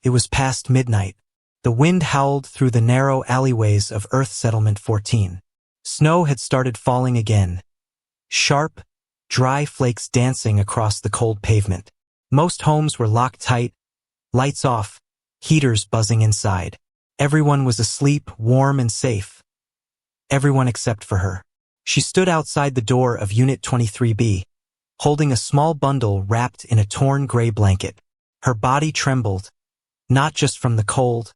It was past midnight. The wind howled through the narrow alleyways of Earth Settlement 14. Snow had started falling again. Sharp, dry flakes dancing across the cold pavement. Most homes were locked tight, lights off, heaters buzzing inside. Everyone was asleep, warm and safe. Everyone except for her. She stood outside the door of Unit 23B, holding a small bundle wrapped in a torn gray blanket. Her body trembled, not just from the cold,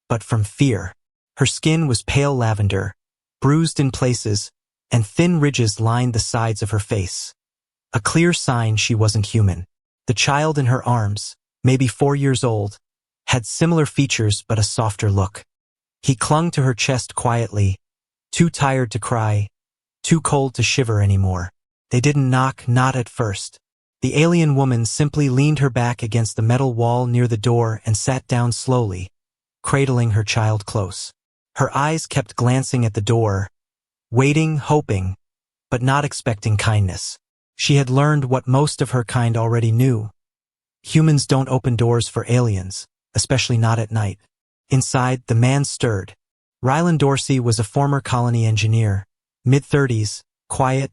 but from fear. Her skin was pale lavender, bruised in places, and thin ridges lined the sides of her face. A clear sign she wasn't human. The child in her arms, maybe 4 years old, had similar features but a softer look. He clung to her chest quietly, too tired to cry, too cold to shiver anymore. They didn't knock, not at first. The alien woman simply leaned her back against the metal wall near the door and sat down slowly, cradling her child close. Her eyes kept glancing at the door, waiting, hoping, but not expecting kindness. She had learned what most of her kind already knew. Humans don't open doors for aliens, especially not at night. Inside, the man stirred. Ryland Dorsey was a former colony engineer, mid-30s, quiet,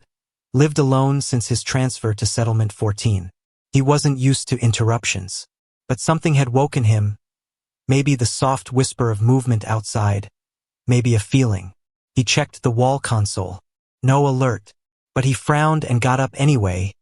lived alone since his transfer to Settlement 14. He wasn't used to interruptions. But something had woken him. Maybe the soft whisper of movement outside. Maybe a feeling. He checked the wall console. No alert. But he frowned and got up anyway,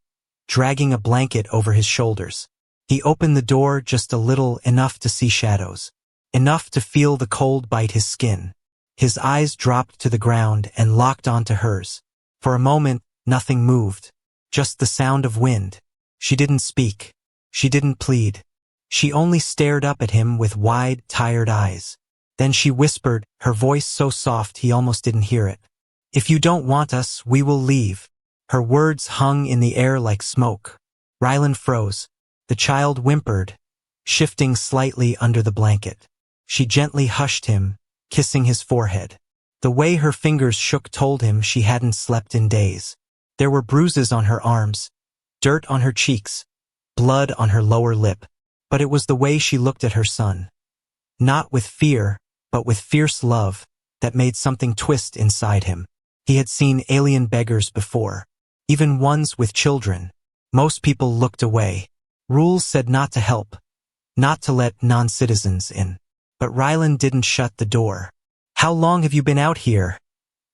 dragging a blanket over his shoulders. He opened the door just a little, enough to see shadows. Enough to feel the cold bite his skin. His eyes dropped to the ground and locked onto hers. For a moment, nothing moved. Just the sound of wind. She didn't speak. She didn't plead. She only stared up at him with wide, tired eyes. Then she whispered, her voice so soft he almost didn't hear it. "If you don't want us, we will leave." Her words hung in the air like smoke. Ryland froze. The child whimpered, shifting slightly under the blanket. She gently hushed him, kissing his forehead. The way her fingers shook told him she hadn't slept in days. There were bruises on her arms, dirt on her cheeks, blood on her lower lip. But it was the way she looked at her son. Not with fear, but with fierce love, that made something twist inside him. He had seen alien beggars before, even ones with children. Most people looked away. Rules said not to help, not to let non-citizens in. But Ryland didn't shut the door. "How long have you been out here?"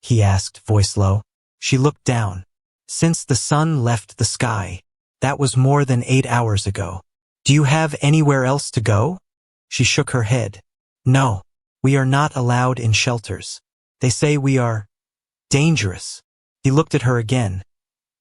he asked, voice low. She looked down. "Since the sun left the sky. That was more than 8 hours ago." "Do you have anywhere else to go?" She shook her head. "No, we are not allowed in shelters. They say we are dangerous." He looked at her again.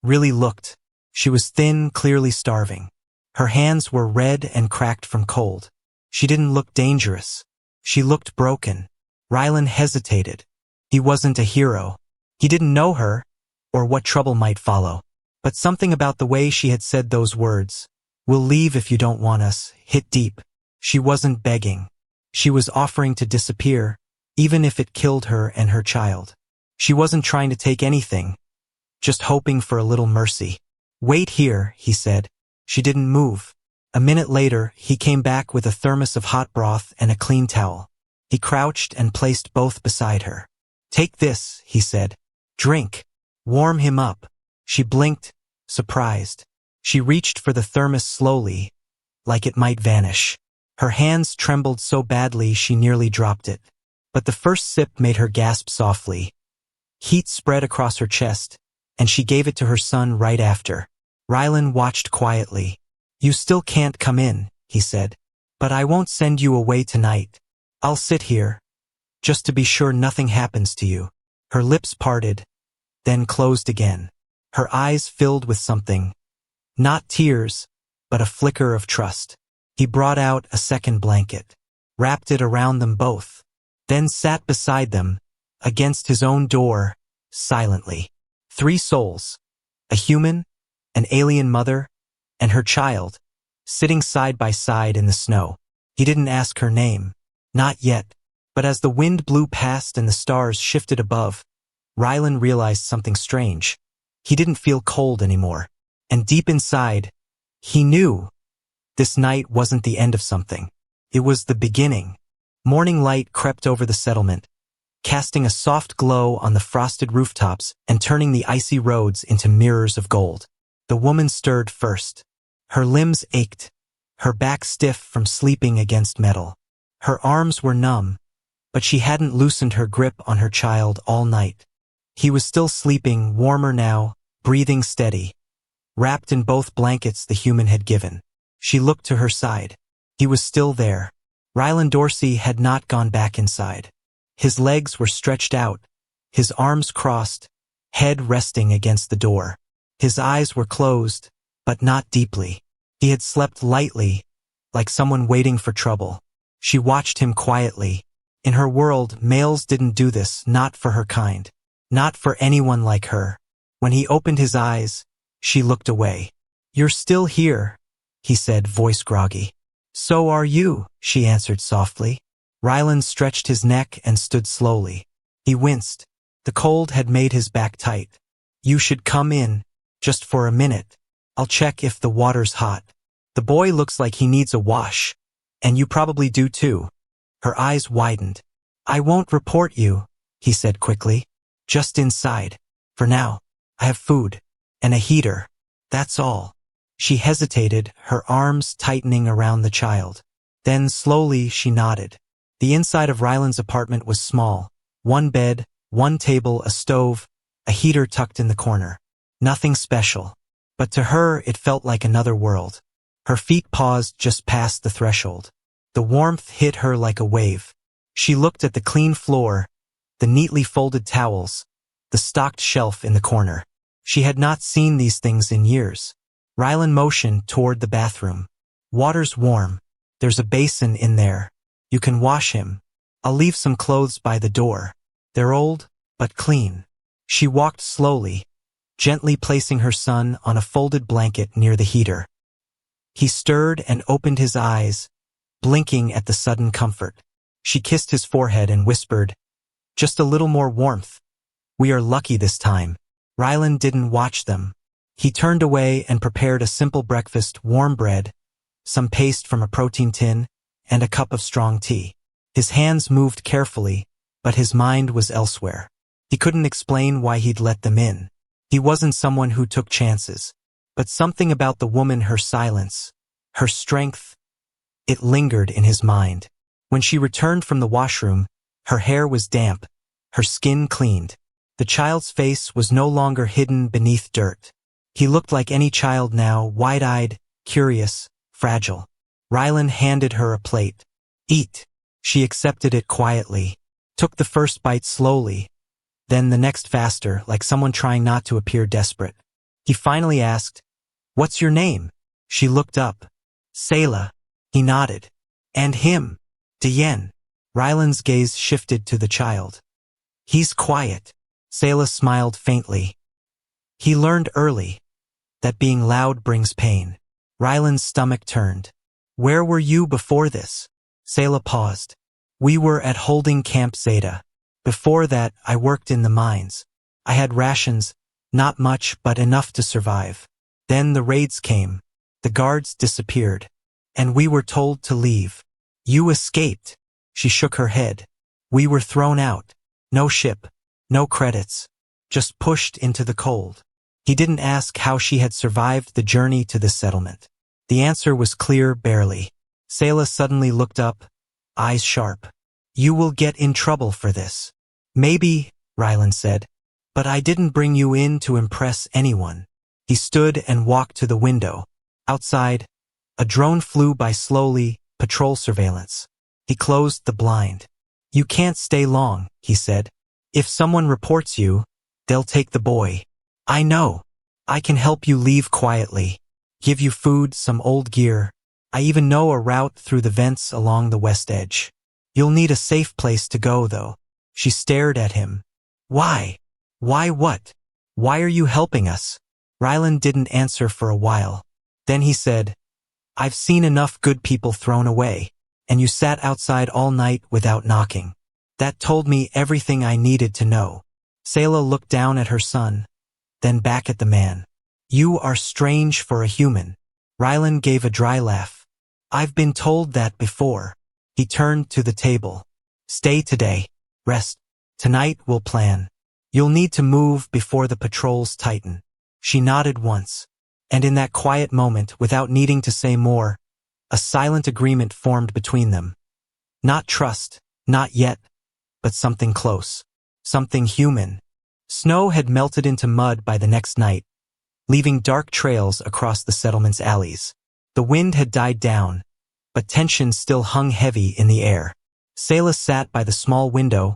Really looked. She was thin, clearly starving. Her hands were red and cracked from cold. She didn't look dangerous. She looked broken. Ryland hesitated. He wasn't a hero. He didn't know her, or what trouble might follow. But something about the way she had said those words, "We'll leave if you don't want us," hit deep. She wasn't begging. She was offering to disappear, even if it killed her and her child. She wasn't trying to take anything, just hoping for a little mercy. "Wait here," he said. She didn't move. A minute later, he came back with a thermos of hot broth and a clean towel. He crouched and placed both beside her. "Take this," he said. "Drink. Warm him up." She blinked, surprised. She reached for the thermos slowly, like it might vanish. Her hands trembled so badly she nearly dropped it. But the first sip made her gasp softly. Heat spread across her chest, and she gave it to her son right after. Ryland watched quietly. "You still can't come in," he said. "But I won't send you away tonight. I'll sit here, just to be sure nothing happens to you." Her lips parted, then closed again. Her eyes filled with something. Not tears, but a flicker of trust. He brought out a second blanket, wrapped it around them both, then sat beside them, against his own door, silently. 3 souls, a human, an alien mother, and her child, sitting side by side in the snow. He didn't ask her name. Not yet. But as the wind blew past and the stars shifted above, Ryland realized something strange. He didn't feel cold anymore. And deep inside, he knew this night wasn't the end of something. It was the beginning. Morning light crept over the settlement, casting a soft glow on the frosted rooftops and turning the icy roads into mirrors of gold. The woman stirred first. Her limbs ached, her back stiff from sleeping against metal. Her arms were numb, but she hadn't loosened her grip on her child all night. He was still sleeping, warmer now, breathing steady, wrapped in both blankets the human had given. She looked to her side. He was still there. Ryland Dorsey had not gone back inside. His legs were stretched out, his arms crossed, head resting against the door. His eyes were closed, but not deeply. He had slept lightly, like someone waiting for trouble. She watched him quietly. In her world, males didn't do this, not for her kind. Not for anyone like her. When he opened his eyes, she looked away. "You're still here," he said, voice groggy. "So are you," she answered softly. Ryland stretched his neck and stood slowly. He winced. The cold had made his back tight. "You should come in, just for a minute. I'll check if the water's hot. The boy looks like he needs a wash, and you probably do too." Her eyes widened. "I won't report you," he said quickly. "Just inside. For now. I have food. And a heater. That's all." She hesitated, her arms tightening around the child. Then slowly she nodded. The inside of Ryland's apartment was small. One bed, one table, a stove, a heater tucked in the corner. Nothing special. But to her it felt like another world. Her feet paused just past the threshold. The warmth hit her like a wave. She looked at the clean floor, the neatly folded towels, the stocked shelf in the corner. She had not seen these things in years. Ryland motioned toward the bathroom. "Water's warm. There's a basin in there. You can wash him. I'll leave some clothes by the door. They're old, but clean." She walked slowly, gently placing her son on a folded blanket near the heater. He stirred and opened his eyes, blinking at the sudden comfort. She kissed his forehead and whispered, "Just a little more warmth. We are lucky this time." Ryland didn't watch them. He turned away and prepared a simple breakfast: warm bread, some paste from a protein tin, and a cup of strong tea. His hands moved carefully, but his mind was elsewhere. He couldn't explain why he'd let them in. He wasn't someone who took chances. But something about the woman, her silence, her strength, it lingered in his mind. When she returned from the washroom, her hair was damp, her skin cleaned. The child's face was no longer hidden beneath dirt. He looked like any child now, wide-eyed, curious, fragile. Ryland handed her a plate. "Eat." She accepted it quietly, took the first bite slowly, then the next faster, like someone trying not to appear desperate. He finally asked, "What's your name?" She looked up. "Selah." He nodded. "And him?" "Diane." Ryland's gaze shifted to the child. "He's quiet." Selah smiled faintly. "He learned early that being loud brings pain." Ryland's stomach turned. "Where were you before this?" Selah paused. "We were at holding Camp Zeta. Before that, I worked in the mines. I had rations, not much but enough to survive. Then the raids came. The guards disappeared. And we were told to leave." "You escaped." She shook her head. "We were thrown out. No ship, no credits. Just pushed into the cold." He didn't ask how she had survived the journey to the settlement. The answer was clear barely. Selah suddenly looked up, eyes sharp. "You will get in trouble for this." "Maybe," Ryland said, "but I didn't bring you in to impress anyone." He stood and walked to the window. Outside, a drone flew by slowly, patrol surveillance. He closed the blind. "You can't stay long," he said. "If someone reports you, they'll take the boy. I know. I can help you leave quietly. Give you food, some old gear. I even know a route through the vents along the west edge. You'll need a safe place to go, though." She stared at him. "Why? Why what? Why are you helping us?" Ryland didn't answer for a while. Then he said, "I've seen enough good people thrown away, and you sat outside all night without knocking. That told me everything I needed to know." Selah looked down at her son, then back at the man. "You are strange for a human." Ryland gave a dry laugh. "I've been told that before." He turned to the table. Stay today. Rest. Tonight we'll plan. You'll need to move before the patrols tighten. She nodded once. And in that quiet moment, without needing to say more, a silent agreement formed between them. Not trust, not yet, but something close. Something human. Snow had melted into mud by the next night, leaving dark trails across the settlement's alleys. The wind had died down, but tension still hung heavy in the air. Sayla sat by the small window,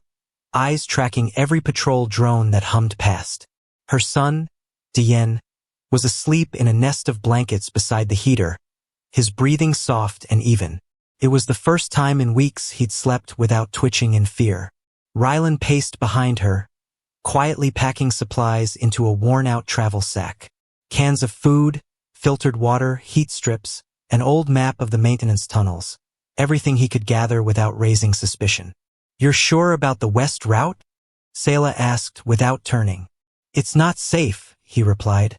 eyes tracking every patrol drone that hummed past. Her son, Diyen, was asleep in a nest of blankets beside the heater, his breathing soft and even. It was the first time in weeks he'd slept without twitching in fear. Rylan paced behind her, quietly packing supplies into a worn-out travel sack. Cans of food, filtered water, heat strips, an old map of the maintenance tunnels. Everything he could gather without raising suspicion. "You're sure about the west route?" Sayla asked without turning. "It's not safe," he replied.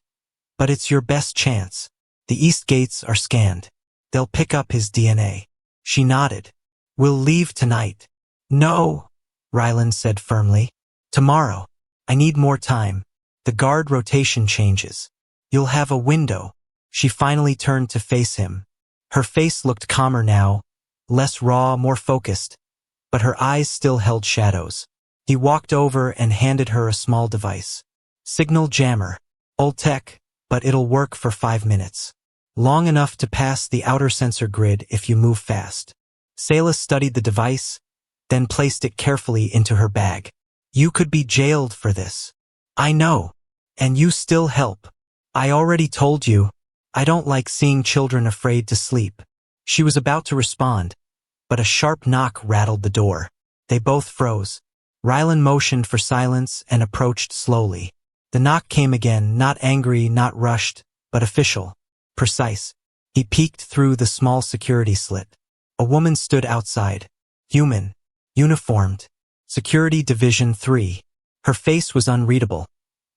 "But it's your best chance. The east gates are scanned. They'll pick up his DNA." She nodded. "We'll leave tonight." "No," Rylan said firmly. "Tomorrow. I need more time. The guard rotation changes. You'll have a window." She finally turned to face him. Her face looked calmer now, less raw, more focused, but her eyes still held shadows. He walked over and handed her a small device. "Signal jammer. Old tech, but it'll work for 5 minutes. Long enough to pass the outer sensor grid if you move fast." Sayla studied the device, then placed it carefully into her bag. "You could be jailed for this." "I know. And you still help. I already told you. I don't like seeing children afraid to sleep." She was about to respond, but a sharp knock rattled the door. They both froze. Rylan motioned for silence and approached slowly. The knock came again, not angry, not rushed, but official, precise. He peeked through the small security slit. A woman stood outside. Human. Uniformed. Security Division 3. Her face was unreadable,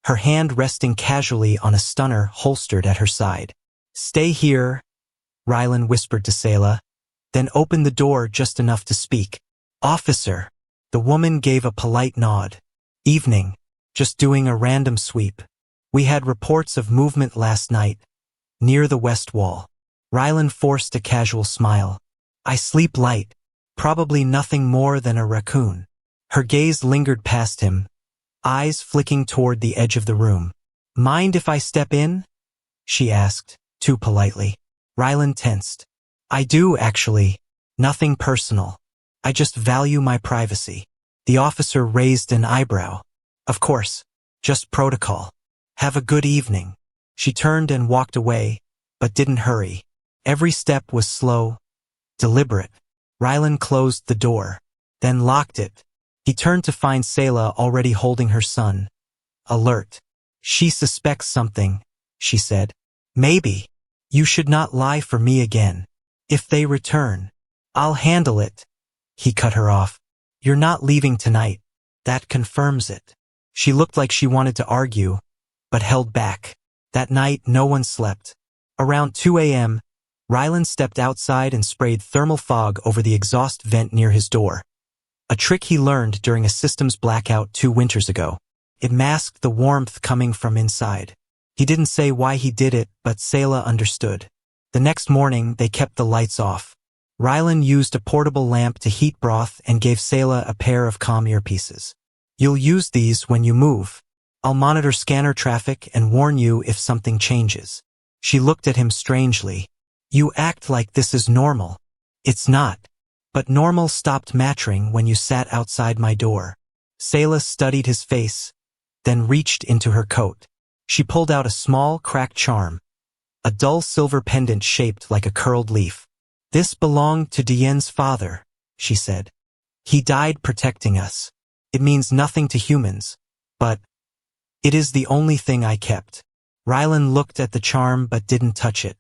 her hand resting casually on a stunner holstered at her side. "Stay here," Rylan whispered to Sayla, then opened the door just enough to speak. "Officer." The woman gave a polite nod. "Evening. Just doing a random sweep. We had reports of movement last night, near the west wall." Rylan forced a casual smile. "I sleep light. Probably nothing more than a raccoon." Her gaze lingered past him, eyes flicking toward the edge of the room. "Mind if I step in?" she asked, too politely. Rylan tensed. "I do, actually. Nothing personal. I just value my privacy." The officer raised an eyebrow. "Of course. Just protocol. Have a good evening." She turned and walked away, but didn't hurry. Every step was slow, deliberate. Rylan closed the door, then locked it. He turned to find Sayla already holding her son. Alert. "She suspects something," she said. "Maybe. You should not lie for me again. If they return, I'll handle it." He cut her off. "You're not leaving tonight. That confirms it." She looked like she wanted to argue, but held back. That night, no one slept. Around 2 a.m., Rylan stepped outside and sprayed thermal fog over the exhaust vent near his door. A trick he learned during a systems blackout 2 winters ago. It masked the warmth coming from inside. He didn't say why he did it, but Sayla understood. The next morning, they kept the lights off. Rylan used a portable lamp to heat broth and gave Sayla a pair of calm earpieces. "You'll use these when you move. I'll monitor scanner traffic and warn you if something changes." She looked at him strangely. "You act like this is normal." "It's not. But normal stopped mattering when you sat outside my door." Sayla studied his face, then reached into her coat. She pulled out a small, cracked charm, a dull silver pendant shaped like a curled leaf. "This belonged to Diyen's father," she said. "He died protecting us. It means nothing to humans, but it is the only thing I kept." Rylan looked at the charm but didn't touch it.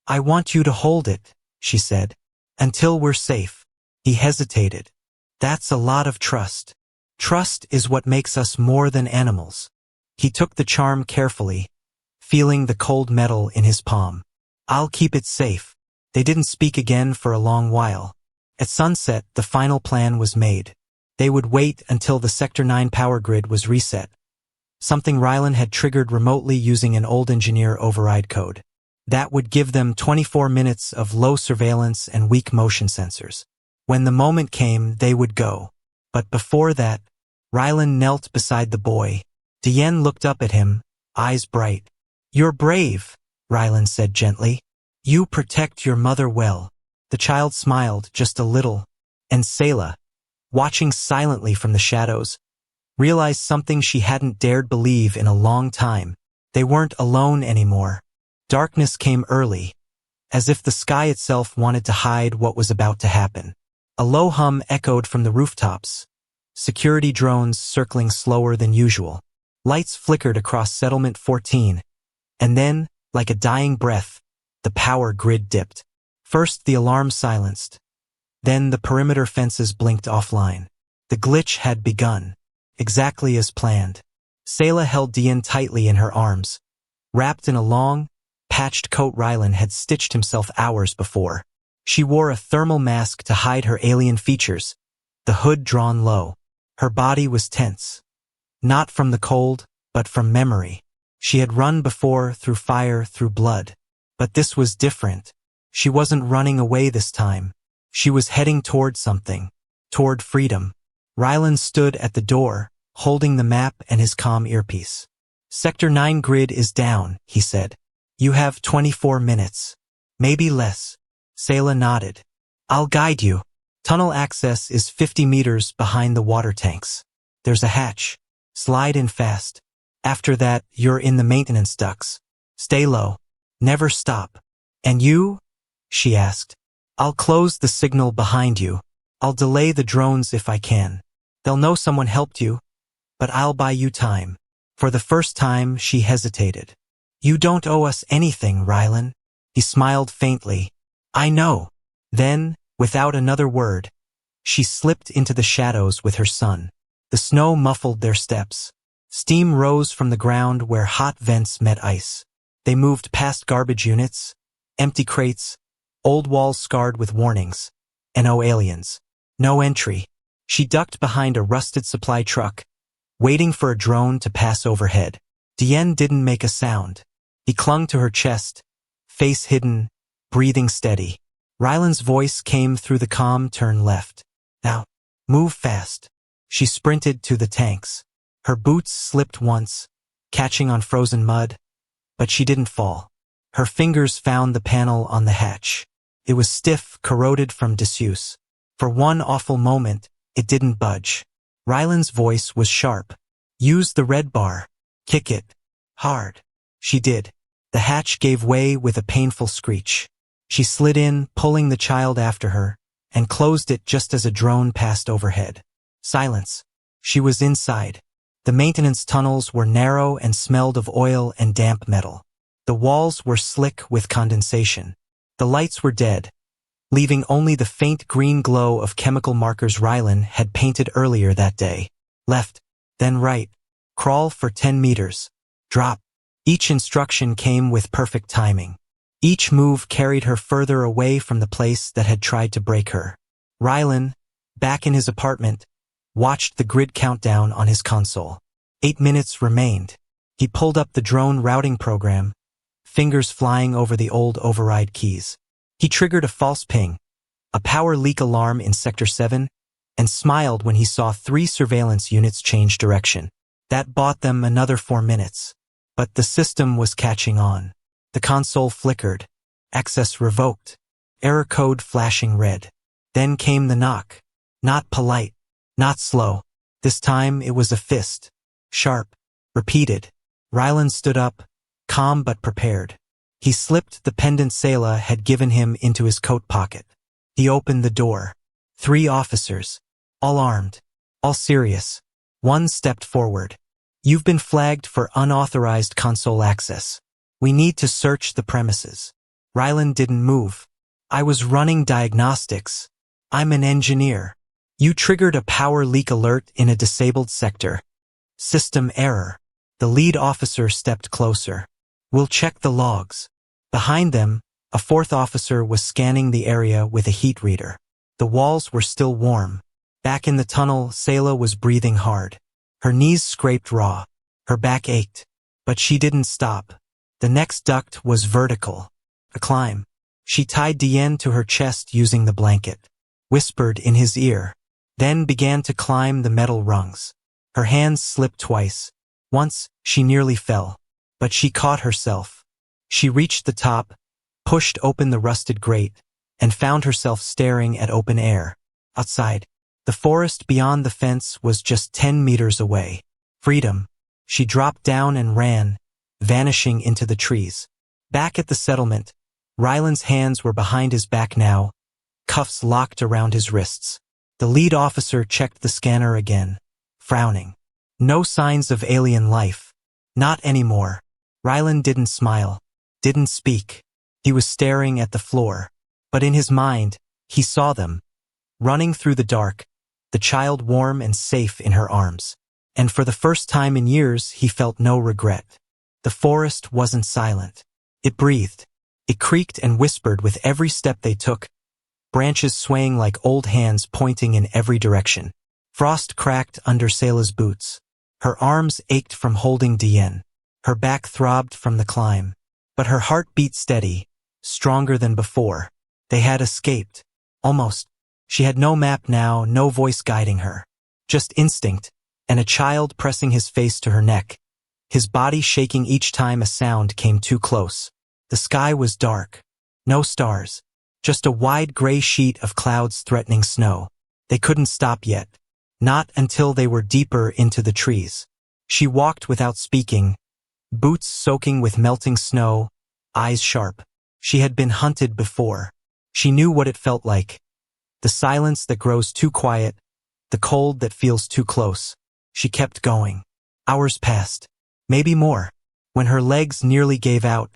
"I want you to hold it," she said, "until we're safe." He hesitated. "That's a lot of trust. Trust is what makes us more than animals." He took the charm carefully, feeling the cold metal in his palm. "I'll keep it safe." They didn't speak again for a long while. At sunset, the final plan was made. They would wait until the Sector 9 power grid was reset, something Rylan had triggered remotely using an old engineer override code. That would give them 24 minutes of low surveillance and weak motion sensors. When the moment came, they would go. But before that, Rylan knelt beside the boy. Diane looked up at him, eyes bright. "You're brave," Rylan said gently. "You protect your mother well." The child smiled just a little, and Selah, watching silently from the shadows, realized something she hadn't dared believe in a long time. They weren't alone anymore. Darkness came early, as if the sky itself wanted to hide what was about to happen. A low hum echoed from the rooftops, security drones circling slower than usual. Lights flickered across Settlement 14, and then, like a dying breath, the power grid dipped. First the alarm silenced, then the perimeter fences blinked offline. The glitch had begun, exactly as planned. Selah held Diane tightly in her arms, wrapped in a long, patched coat Rylan had stitched himself hours before. She wore a thermal mask to hide her alien features, the hood drawn low. Her body was tense, not from the cold, but from memory. She had run before, through fire, through blood. But this was different. She wasn't running away this time. She was heading toward something, toward freedom. Rylan stood at the door, holding the map and his comm earpiece. "Sector 9 grid is down," he said. "You have 24 minutes. Maybe less." Selah nodded. "I'll guide you. Tunnel access is 50 meters behind the water tanks. There's a hatch. Slide in fast. After that, you're in the maintenance ducts. Stay low. Never stop." "And you?" she asked. "I'll close the signal behind you. I'll delay the drones if I can. They'll know someone helped you, but I'll buy you time." For the first time, she hesitated. "You don't owe us anything, Rylan." He smiled faintly. "I know." Then, without another word, she slipped into the shadows with her son. The snow muffled their steps. Steam rose from the ground where hot vents met ice. They moved past garbage units, empty crates, old walls scarred with warnings. "No aliens. No entry." She ducked behind a rusted supply truck, waiting for a drone to pass overhead. Diane didn't make a sound. He clung to her chest, face hidden, breathing steady. Rylan's voice came through the comm, "Turn left. Now, move fast." She sprinted to the tanks. Her boots slipped once, catching on frozen mud, but she didn't fall. Her fingers found the panel on the hatch. It was stiff, corroded from disuse. For one awful moment, it didn't budge. Rylan's voice was sharp. "Use the red bar. Kick it. Hard." She did. The hatch gave way with a painful screech. She slid in, pulling the child after her, and closed it just as a drone passed overhead. Silence. She was inside. The maintenance tunnels were narrow and smelled of oil and damp metal. The walls were slick with condensation. The lights were dead, leaving only the faint green glow of chemical markers Rylan had painted earlier that day. Left, then right. Crawl for 10 meters. Drop. Each instruction came with perfect timing. Each move carried her further away from the place that had tried to break her. Rylan, back in his apartment, watched the grid countdown on his console. 8 minutes remained. He pulled up the drone routing program, fingers flying over the old override keys. He triggered a false ping, a power leak alarm in Sector 7, and smiled when he saw 3 surveillance units change direction. That bought them another 4 minutes. But the system was catching on. The console flickered. Access revoked. Error code flashing red. Then came the knock. Not polite. Not slow. This time it was a fist. Sharp. Repeated. Rylan stood up, calm but prepared. He slipped the pendant Selah had given him into his coat pocket. He opened the door. 3 officers. All armed. All serious. One stepped forward. "You've been flagged for unauthorized console access. We need to search the premises." Rylan didn't move. "I was running diagnostics. I'm an engineer." "You triggered a power leak alert in a disabled sector. System error." The lead officer stepped closer. "We'll check the logs." Behind them, a 4th officer was scanning the area with a heat reader. The walls were still warm. Back in the tunnel, Sayla was breathing hard. Her knees scraped raw. Her back ached. But she didn't stop. The next duct was vertical. A climb. She tied Diane to her chest using the blanket, whispered in his ear, then began to climb the metal rungs. Her hands slipped twice. Once, she nearly fell. But she caught herself. She reached the top, pushed open the rusted grate, and found herself staring at open air. Outside, the forest beyond the fence was just 10 meters away. Freedom. She dropped down and ran, vanishing into the trees. Back at the settlement, Ryland's hands were behind his back now, cuffs locked around his wrists. The lead officer checked the scanner again, frowning. No signs of alien life. Not anymore. Ryland didn't smile, didn't speak. He was staring at the floor. But in his mind, he saw them. Running through the dark, the child warm and safe in her arms. And for the first time in years, he felt no regret. The forest wasn't silent. It breathed. It creaked and whispered with every step they took, branches swaying like old hands pointing in every direction. Frost cracked under Sayla's boots. Her arms ached from holding Diane. Her back throbbed from the climb. But her heart beat steady, stronger than before. They had escaped. Almost. She had no map now, no voice guiding her. Just instinct, and a child pressing his face to her neck, his body shaking each time a sound came too close. The sky was dark. No stars. Just a wide gray sheet of clouds threatening snow. They couldn't stop yet. Not until they were deeper into the trees. She walked without speaking, boots soaking with melting snow, eyes sharp. She had been hunted before. She knew what it felt like. The silence that grows too quiet, the cold that feels too close. She kept going. Hours passed. Maybe more. When her legs nearly gave out,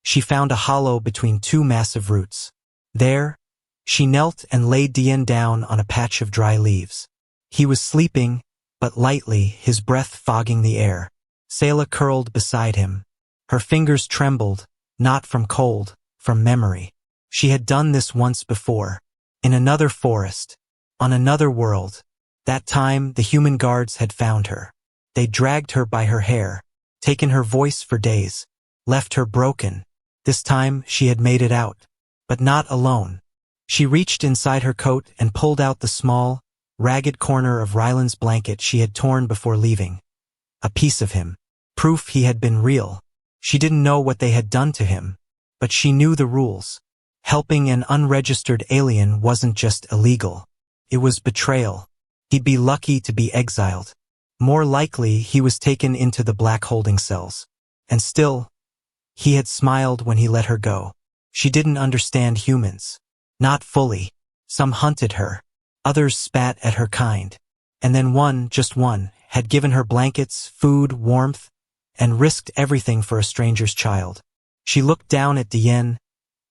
she found a hollow between two massive roots. There, she knelt and laid Diane down on a patch of dry leaves. He was sleeping, but lightly, his breath fogging the air. Sayla curled beside him. Her fingers trembled, not from cold, from memory. She had done this once before. In another forest. On another world. That time, the human guards had found her. They dragged her by her hair, taken her voice for days, left her broken. This time, she had made it out. But not alone. She reached inside her coat and pulled out the small, ragged corner of Ryland's blanket she had torn before leaving. A piece of him. Proof he had been real. She didn't know what they had done to him. But she knew the rules. Helping an unregistered alien wasn't just illegal. It was betrayal. He'd be lucky to be exiled. More likely, he was taken into the black holding cells. And still, he had smiled when he let her go. She didn't understand humans. Not fully. Some hunted her. Others spat at her kind. And then one, just one, had given her blankets, food, warmth, and risked everything for a stranger's child. She looked down at Diane,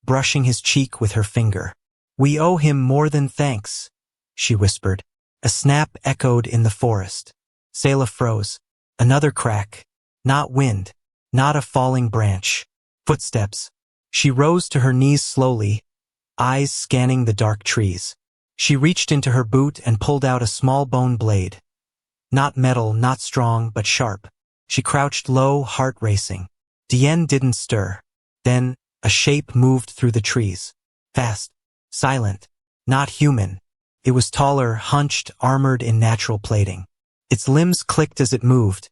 brushing his cheek with her finger. "We owe him more than thanks," she whispered. A snap echoed in the forest. Sayla froze. Another crack. Not wind. Not a falling branch. Footsteps. She rose to her knees slowly, eyes scanning the dark trees. She reached into her boot and pulled out a small bone blade. Not metal, not strong, but sharp. She crouched low, heart racing. Diane didn't stir. Then, a shape moved through the trees. Fast. Silent. Not human. It was taller, hunched, armored in natural plating. Its limbs clicked as it moved,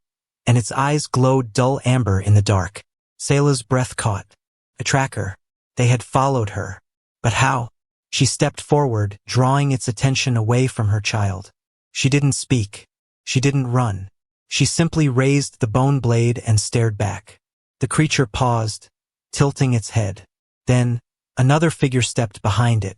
and its eyes glowed dull amber in the dark. Sayla's breath caught. A tracker. They had followed her. But how? She stepped forward, drawing its attention away from her child. She didn't speak. She didn't run. She simply raised the bone blade and stared back. The creature paused, tilting its head. Then, another figure stepped behind it.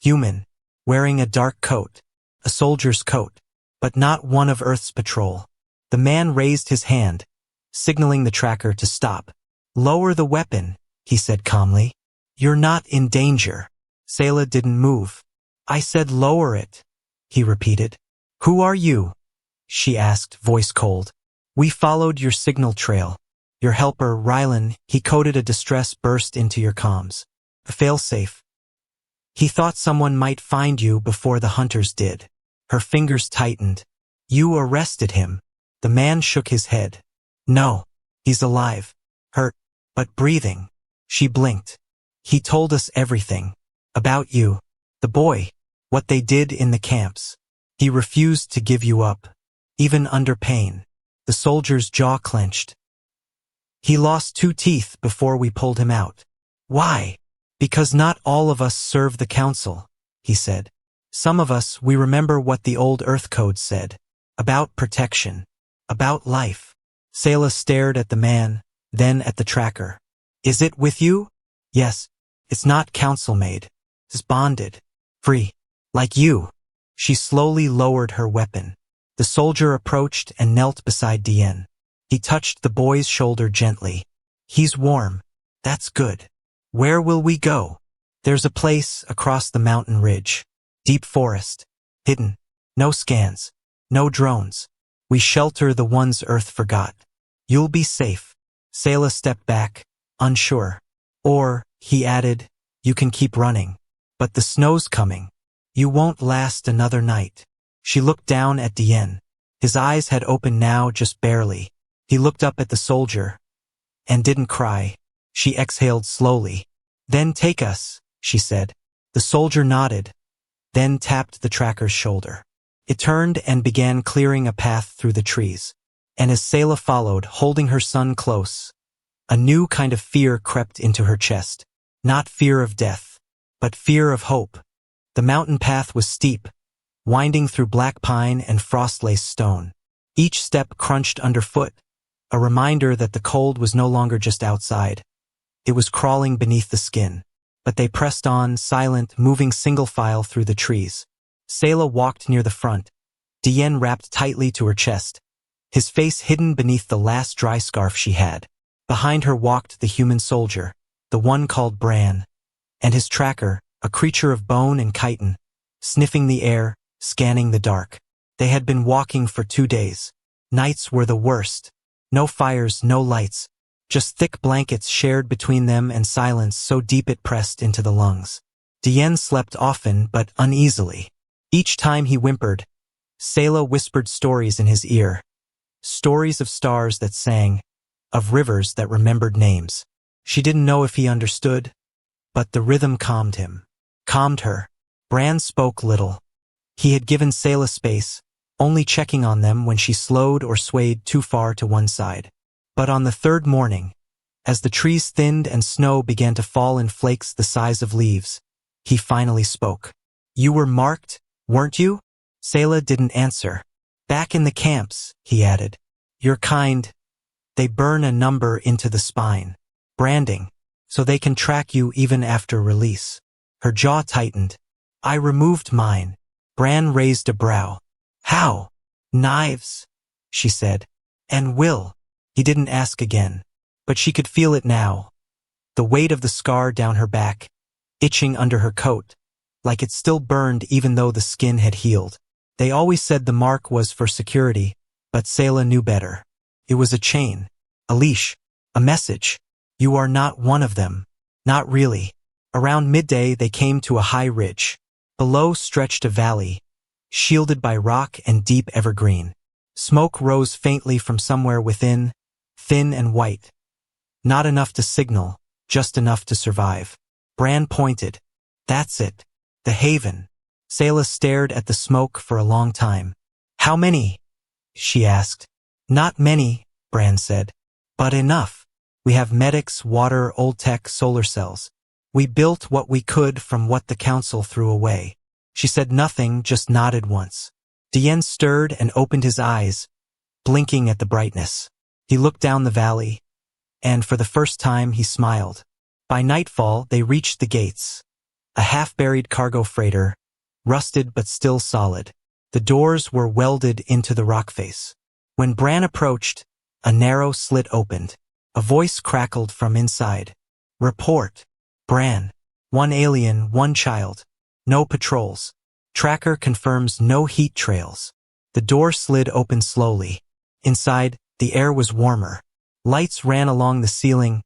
Human, wearing a dark coat, a soldier's coat, but not one of Earth's patrol. The man raised his hand, signaling the tracker to stop. "Lower the weapon," he said calmly. "You're not in danger." Sayla didn't move. "I said lower it," he repeated. "Who are you?" she asked, voice cold. "We followed your signal trail. Your helper, Ryland," he coded. A distress burst into your comms. A failsafe. He thought someone might find you before the hunters did. Her fingers tightened. You arrested him. The man shook his head. No, he's alive. Hurt, but breathing. She blinked. He told us everything. About you. The boy. What they did in the camps. He refused to give you up. Even under pain. The soldier's jaw clenched. He lost 2 teeth before we pulled him out. Why? Because not all of us serve the council, he said. Some of us, we remember what the old Earth Code said. About protection. About life. Sayla stared at the man, then at the tracker. Is it with you? Yes. It's not council-made. It's bonded. Free. Like you. She slowly lowered her weapon. The soldier approached and knelt beside Diane. He touched the boy's shoulder gently. He's warm. That's good. Where will we go? There's a place across the mountain ridge. Deep forest. Hidden. No scans. No drones. We shelter the ones Earth forgot. You'll be safe. Sayla stepped back, unsure. Or, he added, you can keep running. But the snow's coming. You won't last another night. She looked down at Diane. His eyes had opened now just barely. He looked up at the soldier. And didn't cry. She exhaled slowly. Then take us, she said. The soldier nodded. Then tapped the tracker's shoulder. It turned and began clearing a path through the trees. And as Sayla followed, holding her son close, a new kind of fear crept into her chest. Not fear of death, but fear of hope. The mountain path was steep, winding through black pine and frost-laced stone. Each step crunched underfoot, a reminder that the cold was no longer just outside. It was crawling beneath the skin. But they pressed on, silent, moving single file through the trees. Sayla walked near the front, Diane wrapped tightly to her chest, his face hidden beneath the last dry scarf she had. Behind her walked the human soldier, the one called Bran, and his tracker, a creature of bone and chitin, sniffing the air, scanning the dark. They had been walking for 2 days. Nights were the worst. No fires, no lights. Just thick blankets shared between them and silence so deep it pressed into the lungs. Diane slept often but uneasily. Each time he whimpered, Sayla whispered stories in his ear. Stories of stars that sang, of rivers that remembered names. She didn't know if he understood, but the rhythm calmed him. Calmed her. Bran spoke little. He had given Sayla space, only checking on them when she slowed or swayed too far to one side. But on the 3rd morning, as the trees thinned and snow began to fall in flakes the size of leaves, he finally spoke. You were marked, weren't you? Sayla didn't answer. Back in the camps, he added. Your kind. They burn a number into the spine. Branding. So they can track you even after release. Her jaw tightened. I removed mine. Bran raised a brow. How? Knives, she said. And will. He didn't ask again, but she could feel it now. The weight of the scar down her back, itching under her coat, like it still burned even though the skin had healed. They always said the mark was for security, but Sayla knew better. It was a chain, a leash, a message. You are not one of them. Not really. Around midday they came to a high ridge. Below stretched a valley, shielded by rock and deep evergreen. Smoke rose faintly from somewhere within, thin and white. Not enough to signal, just enough to survive. Bran pointed. That's it. The haven. Sayla stared at the smoke for a long time. How many? She asked. Not many, Bran said. But enough. We have medics, water, old tech, solar cells. We built what we could from what the council threw away. She said nothing, just nodded once. Diane stirred and opened his eyes, blinking at the brightness. He looked down the valley, and for the first time he smiled. By nightfall they reached the gates. A half-buried cargo freighter, rusted but still solid. The doors were welded into the rock face. When Bran approached, a narrow slit opened. A voice crackled from inside. Report. Bran. 1 alien, 1 child. No patrols. Tracker confirms no heat trails. The door slid open slowly. Inside, the air was warmer. Lights ran along the ceiling,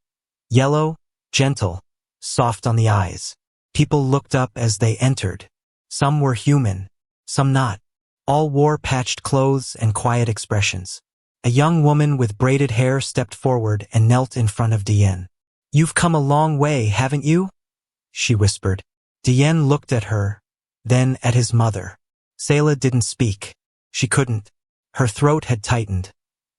yellow, gentle, soft on the eyes. People looked up as they entered. Some were human, some not. All wore patched clothes and quiet expressions. A young woman with braided hair stepped forward and knelt in front of Diane. "You've come a long way, haven't you?" she whispered. Diane looked at her, then at his mother. Selah didn't speak. She couldn't. Her throat had tightened.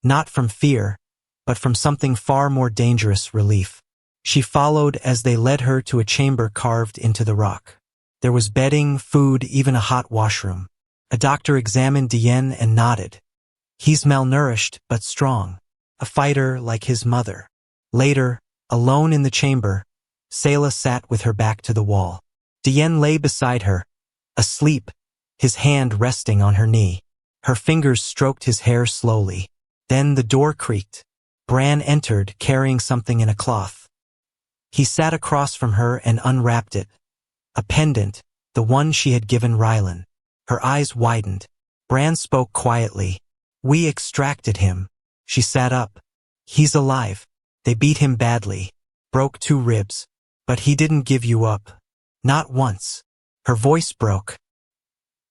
Not from fear, but from something far more dangerous, relief. She followed as they led her to a chamber carved into the rock. There was bedding, food, even a hot washroom. A doctor examined Diane and nodded. "He's malnourished, but strong. A fighter like his mother." Later, alone in the chamber, Selah sat with her back to the wall. Diane lay beside her, asleep, his hand resting on her knee. Her fingers stroked his hair slowly. Then the door creaked. Bran entered, carrying something in a cloth. He sat across from her and unwrapped it. A pendant, the one she had given Rylan. Her eyes widened. Bran spoke quietly. "We extracted him." She sat up. "He's alive. They beat him badly. Broke 2 ribs. But he didn't give you up. Not once." Her voice broke.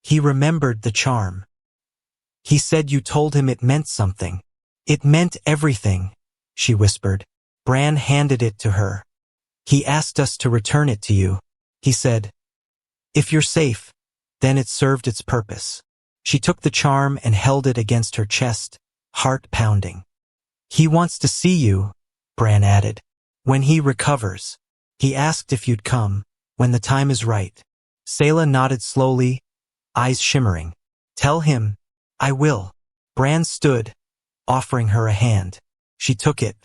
"He remembered the charm. He said you told him it meant something." "It meant everything," she whispered. Bran handed it to her. "He asked us to return it to you. He said, if you're safe, then it served its purpose." She took the charm and held it against her chest, heart pounding. "He wants to see you," Bran added. "When he recovers. He asked if you'd come, when the time is right." Selah nodded slowly, eyes shimmering. "Tell him, I will." Bran stood, offering her a hand. She took it,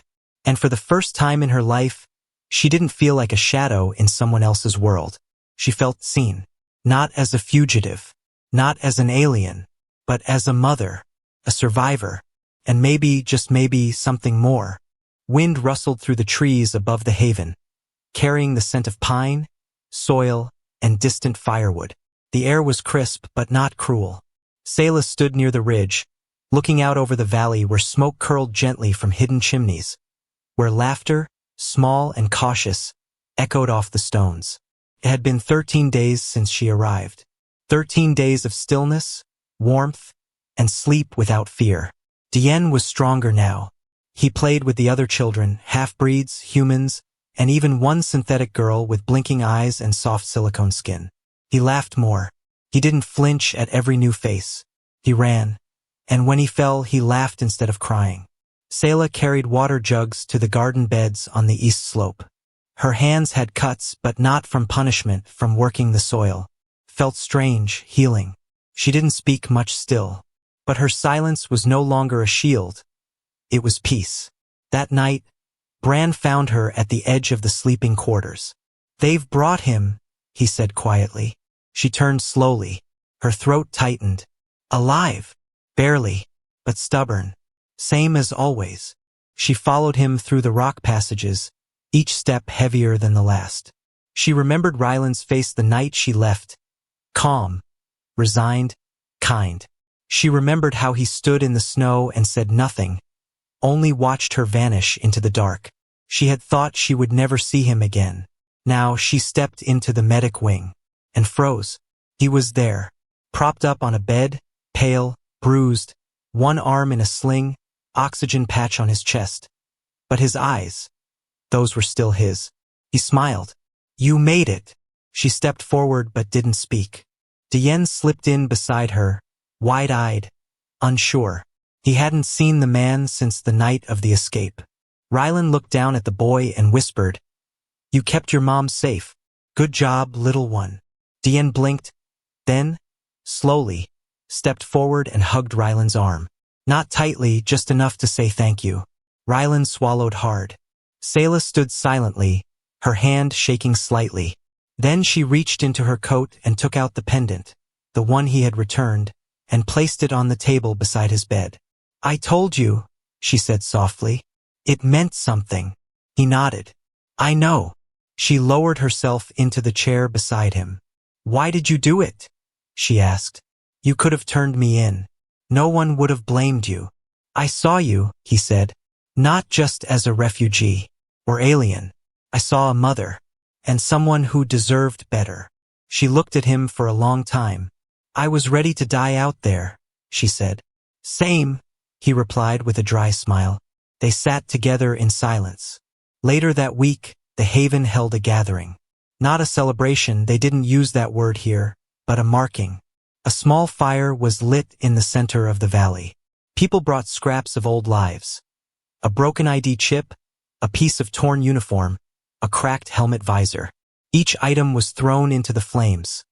and for the first time in her life, she didn't feel like a shadow in someone else's world. She felt seen, not as a fugitive, not as an alien, but as a mother, a survivor, and maybe, just maybe, something more. Wind rustled through the trees above the haven, carrying the scent of pine, soil, and distant firewood. The air was crisp but not cruel. Selah stood near the ridge, looking out over the valley where smoke curled gently from hidden chimneys, where laughter, small and cautious, echoed off the stones. It had been 13 days since she arrived. 13 days of stillness, warmth, and sleep without fear. Diane was stronger now. He played with the other children, half-breeds, humans, and even one synthetic girl with blinking eyes and soft silicone skin. He laughed more. He didn't flinch at every new face. He ran, and when he fell, he laughed instead of crying. Selah carried water jugs to the garden beds on the east slope. Her hands had cuts, but not from punishment, from working the soil. Felt strange, healing. She didn't speak much still. But her silence was no longer a shield. It was peace. That night, Bran found her at the edge of the sleeping quarters. "They've brought him," he said quietly. She turned slowly. Her throat tightened. "Alive. Barely, but stubborn. Same as always." She followed him through the rock passages, each step heavier than the last. She remembered Rylan's face the night she left. Calm, resigned, kind. She remembered how he stood in the snow and said nothing, only watched her vanish into the dark. She had thought she would never see him again. Now she stepped into the medic wing and froze. He was there, propped up on a bed, pale, bruised, one arm in a sling, oxygen patch on his chest. But his eyes, those were still his. He smiled. "You made it." She stepped forward but didn't speak. Diane slipped in beside her, wide-eyed, unsure. He hadn't seen the man since the night of the escape. Rylan looked down at the boy and whispered, "You kept your mom safe. Good job, little one." Diane blinked, then, slowly, stepped forward and hugged Rylan's arm. Not tightly, just enough to say thank you. Rylan swallowed hard. Selah stood silently, her hand shaking slightly. Then she reached into her coat and took out the pendant, the one he had returned, and placed it on the table beside his bed. "I told you," she said softly. "It meant something." He nodded. "I know." She lowered herself into the chair beside him. "Why did you do it?" she asked. "You could have turned me in. No one would have blamed you." "I saw you," he said, "not just as a refugee or alien. I saw a mother. and someone who deserved better. She looked at him for a long time. I was ready to die out there, she said. Same, he replied with a dry smile. They sat together in silence. Later that week, the haven held a gathering. Not a celebration, they didn't use that word here, but a marking. A small fire was lit in the center of the valley. People brought scraps of old lives. A broken ID chip, a piece of torn uniform, a cracked helmet visor. Each item was thrown into the flames.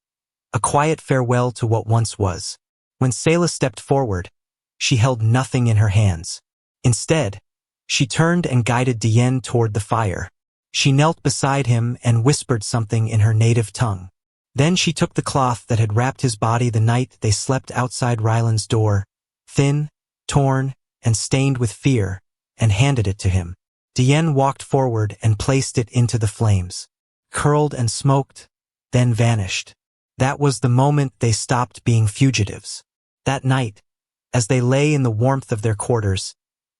A quiet farewell to what once was. When Selah stepped forward, she held nothing in her hands. Instead, she turned and guided Diane toward the fire. She knelt beside him and whispered something in her native tongue. Then she took the cloth that had wrapped his body the night they slept outside Ryland's door, thin, torn, and stained with fear, and handed it to him. Diane walked forward and placed it into the flames. Curled and smoked, then vanished. That was the moment they stopped being fugitives. That night, as they lay in the warmth of their quarters,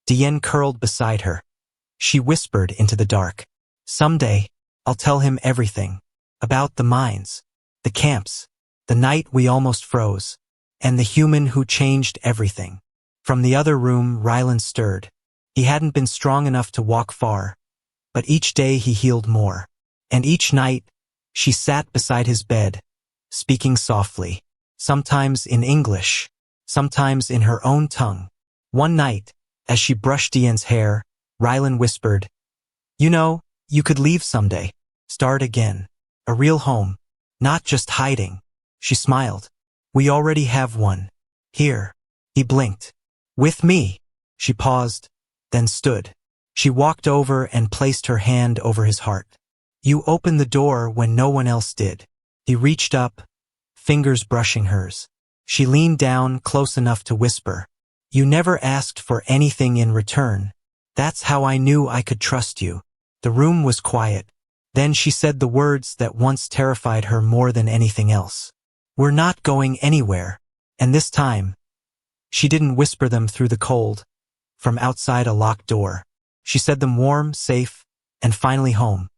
Diane curled beside her. She whispered into the dark. Someday, I'll tell him everything. About the mines, the camps, the night we almost froze, and the human who changed everything. From the other room, Ryland stirred. He hadn't been strong enough to walk far, but each day he healed more. And each night, she sat beside his bed, speaking softly, sometimes in English, sometimes in her own tongue. One night, as she brushed Diane's hair, Ryland whispered, You know, you could leave someday. Start again. A real home. Not just hiding. She smiled. We already have one. Here. He blinked. With me. She paused, then stood. She walked over and placed her hand over his heart. You opened the door when no one else did. He reached up, fingers brushing hers. She leaned down close enough to whisper. You never asked for anything in return. That's how I knew I could trust you. The room was quiet. Then she said the words that once terrified her more than anything else. We're not going anywhere. And this time, she didn't whisper them through the cold, from outside a locked door. She said them warm, safe, and finally home.